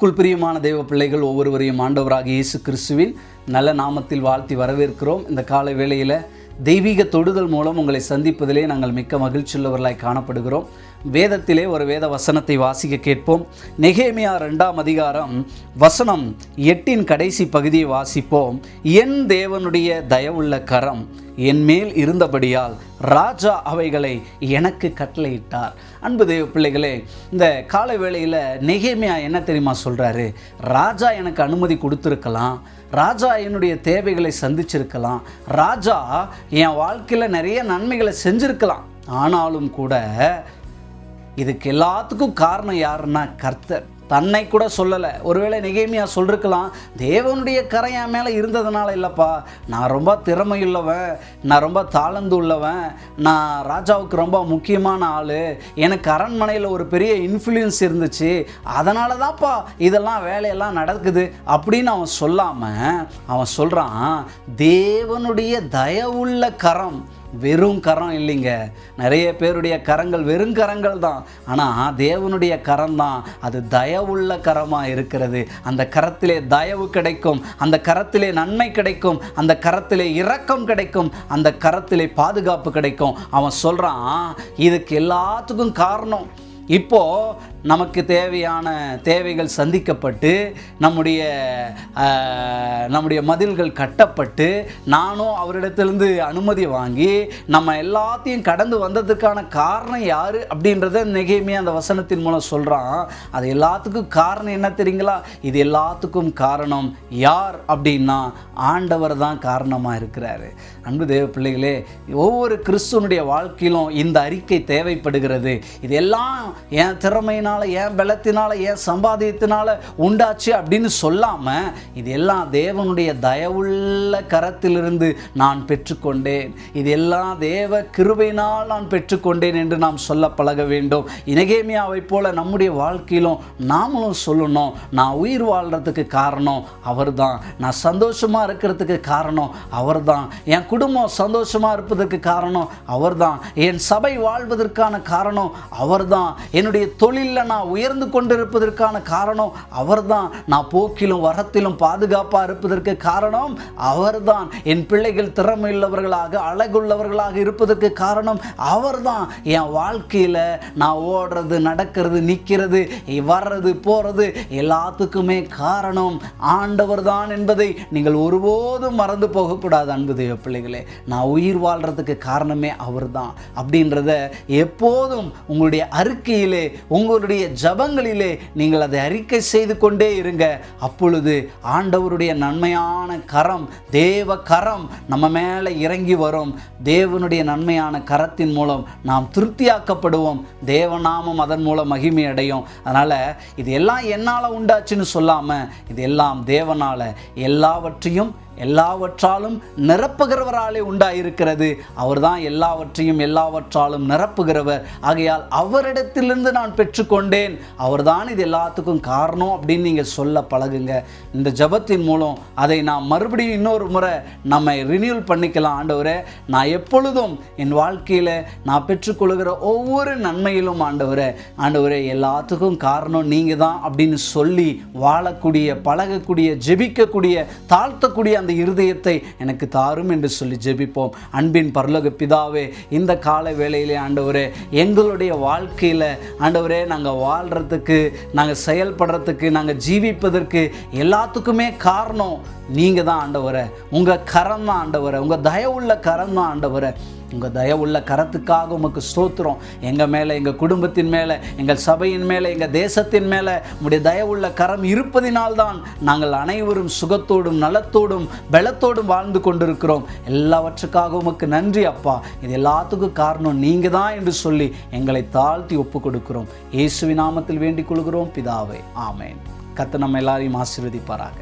கிறிஸ்துவுக்குள் பிரியமான தேவ பிள்ளைகள் ஒவ்வொருவரையும் ஆண்டவராகிய இயேசு கிறிஸ்துவின் நல்ல நாமத்தில் வாழ்த்தி வரவேற்கிறோம். இந்த காலை வேளையில் தெய்வீக தொடுதல் மூலம் உங்களை சந்திப்பதிலே நாங்கள் மிக்க மகிழ்ச்சியுள்ளவர்களாய் காணப்படுகிறோம். வேதத்திலே ஒரு வேத வசனத்தை வாசிக்க கேட்போம். நெகேமியா 2ஆம் அதிகாரம் வசனம் 8 கடைசி பகுதியை வாசிப்போம். என் தேவனுடைய தயவுள்ள கரம் என் மேல் இருந்தபடியால் ராஜா அவைகளை எனக்கு கட்டளையிட்டார். அன்பு தேவ பிள்ளைகளே, இந்த காலை வேளையில் நெகேமியா என்ன தெரியுமா சொல்கிறாரு? ராஜா எனக்கு அனுமதி கொடுத்துருக்கலாம், ராஜா என்னுடைய தேவைகளை சந்திச்சிருக்கலாம், ராஜா என் வாழ்க்கையில் நிறைய நன்மைகளை செஞ்சுருக்கலாம். ஆனாலும் கூட இதுக்கு எல்லாத்துக்கும் காரணம் யாருன்னா கர்த்தர். தன்னை கூட சொல்லலை. ஒருவேளை நெகேமியா சொல்லிருக்கலாம், தேவனுடைய கரை என் மேலே இருந்ததுனால இல்லைப்பா, நான் ரொம்ப திறமையுள்ளவன், நான் ரொம்ப தாளந்து உள்ளவன், நான் ராஜாவுக்கு ரொம்ப முக்கியமான ஆள், எனக்கு அரண்மனையில் ஒரு பெரிய இன்ஃப்ளூயன்ஸ் இருந்துச்சு, அதனால தான்ப்பா இதெல்லாம் வேலையெல்லாம் நடக்குது அப்படின்னு அவன் சொல்லாமல் அவன் சொல்கிறான், தேவனுடைய தயவுள்ள கரம். வெறும் கரம் இல்லைங்க. நிறைய பேருடைய கரங்கள் வெறும் கரங்கள் தான். ஆனால் தேவனுடைய கரம் தான் அது தயவுள்ள கரமாக இருக்கிறது. அந்த கரத்திலே தயவு கிடைக்கும், அந்த கரத்திலே நன்மை கிடைக்கும், அந்த கரத்திலே இரக்கம் கிடைக்கும், அந்த கரத்திலே பாதுகாப்பு கிடைக்கும். அவன் சொல்கிறான், இதுக்கு எல்லாத்துக்கும் காரணம் இப்போது நமக்கு தேவையான தேவைகள் சந்திக்கப்பட்டு நம்முடைய மதில்கள் கட்டப்பட்டு நானும் அவரிடத்திலிருந்து அனுமதி வாங்கி நம்ம எல்லாத்தையும் கடந்து வந்ததுக்கான காரணம் யார் அப்படின்றத நெகேமியா அந்த வசனத்தின் மூலம் சொல்கிறான். அது எல்லாத்துக்கும் காரணம் என்ன தெரியுங்களா? இது எல்லாத்துக்கும் காரணம் யார் அப்படின்னா ஆண்டவர் தான் காரணமாக இருக்கிறாரு. அன்பு தேவ பிள்ளைகளே, ஒவ்வொரு கிறிஸ்துவனுடைய வாழ்க்கையிலும் இந்த அறிக்கை தேவைப்படுகிறது. இதெல்லாம் என் திறமையினால், என் பலத்தினால, என் சம்பாதியத்தினால உண்டாச்சு அப்படின்னு சொல்லாமல், இது எல்லாம் தேவனுடைய தயவுள்ள கரத்திலிருந்து நான் பெற்றுக்கொண்டேன், இது எல்லாம் தேவ கிருபையினால் நான் பெற்றுக்கொண்டேன் என்று நாம் சொல்ல பழக வேண்டும். நெகேமியாவை போல நம்முடைய வாழ்க்கையிலும் நாமளும் சொல்லணும், நான் உயிர் வாழ்கிறதுக்கு காரணம் அவர் தான், நான் சந்தோஷமாக இருக்கிறதுக்கு காரணம் அவர் தான், என் குடும்பம் சந்தோஷமாக இருப்பதற்கு காரணம் அவர் தான், என் சபை வாழ்வதற்கான காரணம் அவர் தான், என்னுடைய தொழிலில் நான் உயர்ந்து கொண்டிருப்பதற்கான காரணம் அவர்தான், நான் போக்கிலும் வரத்திலும் பாதுகாப்பாக இருப்பதற்கு காரணம் அவர்தான், என் பிள்ளைகள் திறமையுள்ளவர்களாக அழகுள்ளவர்களாக இருப்பதற்கு காரணம் அவர்தான், என் வாழ்க்கையில் நான் ஓடுறது, நடக்கிறது, நிற்கிறது, வர்றது, போகிறது எல்லாத்துக்குமே காரணம் ஆண்டவர் தான் என்பதை நீங்கள் ஒருபோதும் மறந்து போகக்கூடாது. அன்பு தேவ பிள்ளைகளே, நான் உயிர் வாழ்கிறதுக்கு காரணமே அவர் தான் அப்படின்றத எப்போதும் உங்களுடைய அறிக்கையிலே, உங்களுடைய ஜபங்களிலே நீங்கள் அதை அறிக்கை செய்து கொண்டே இருங்க. அப்பொழுது ஆண்டவருடைய நன்மையான கரம், தேவ கரம் நம்ம மேலே இறங்கி வரும். தேவனுடைய நன்மையான கரத்தின் மூலம் நாம் திருப்தியாக்கப்படுவோம். தேவநாமம் அதன் மூலம் மகிமை அடையும். அதனால் இது எல்லாம் என்னால் உண்டாச்சுன்னு சொல்லாமல், இது எல்லாம் தேவனால் எல்லாவற்றாலும் நிரப்புகிறவராலே உண்டாயிருக்கிறது. அவர் தான் எல்லாவற்றாலும் நிரப்புகிறவர். ஆகையால் அவரிடத்திலிருந்து நான் பெற்றுக்கொண்டேன், அவர் தான் இது எல்லாத்துக்கும் காரணம் அப்படின்னு நீங்கள் சொல்ல பழகுங்க. இந்த ஜபத்தின் மூலம் அதை நான் மறுபடியும் இன்னொரு முறை நம்ம ரினியூல் பண்ணிக்கலாம். ஆண்டவரே, நான் எப்பொழுதும் என் வாழ்க்கையில் நான் பெற்றுக்கொள்கிற ஒவ்வொரு நன்மையிலும் ஆண்டவரே எல்லாத்துக்கும் காரணம் நீங்கள் தான் அப்படின்னு சொல்லி வாழக்கூடிய, பழகக்கூடிய, ஜெபிக்கக்கூடிய, தாழ்த்தக்கூடிய அந்த இருதயத்தை எனக்கு தாரும் என்று சொல்லி ஜெபிப்போம். அன்பின் பரலோக பிதாவே, இந்த கால வேளையிலே ஆண்டவரே, எங்களுடைய வாழ்க்கையில் ஆண்டவரே நாங்கள் வாழ்கிறதுக்கு, நாங்கள் செயல்படுறதுக்கு, நாங்கள் ஜீவிப்பதற்கு எல்லாத்துக்குமே காரணம் நீங்கள் தான் ஆண்டவரே. உங்கள் கரம் தான் ஆண்டவரே, உங்கள் தயவுள்ள கரம் தான் ஆண்டவரே. உங்கள் தயவுள்ள கரத்துக்காக உமக்கு ஸ்தோத்திரம். எங்கள் மேலே, எங்கள் குடும்பத்தின் மேலே, எங்கள் சபையின் மேலே, எங்கள் தேசத்தின் மேலே உம்முடைய தயவுள்ள கரம் இருப்பதினால்தான் நாங்கள் அனைவரும் சுகத்தோடும் நலத்தோடும் பலத்தோடும் வாழ்ந்து கொண்டிருக்கிறோம். எல்லாவற்றுக்காக உமக்கு நன்றி அப்பா. இது எல்லாத்துக்கும் காரணம் நீங்கள் தான் என்று சொல்லி எங்களை தாழ்த்தி ஒப்பு கொடுக்கிறோம். இயேசுவின் நாமத்தில் வேண்டிக் கொள்கிறோம் பிதாவே, ஆமேன். கர்த்தர் நம்ம எல்லாரையும் ஆசீர்வதிப்பாராக.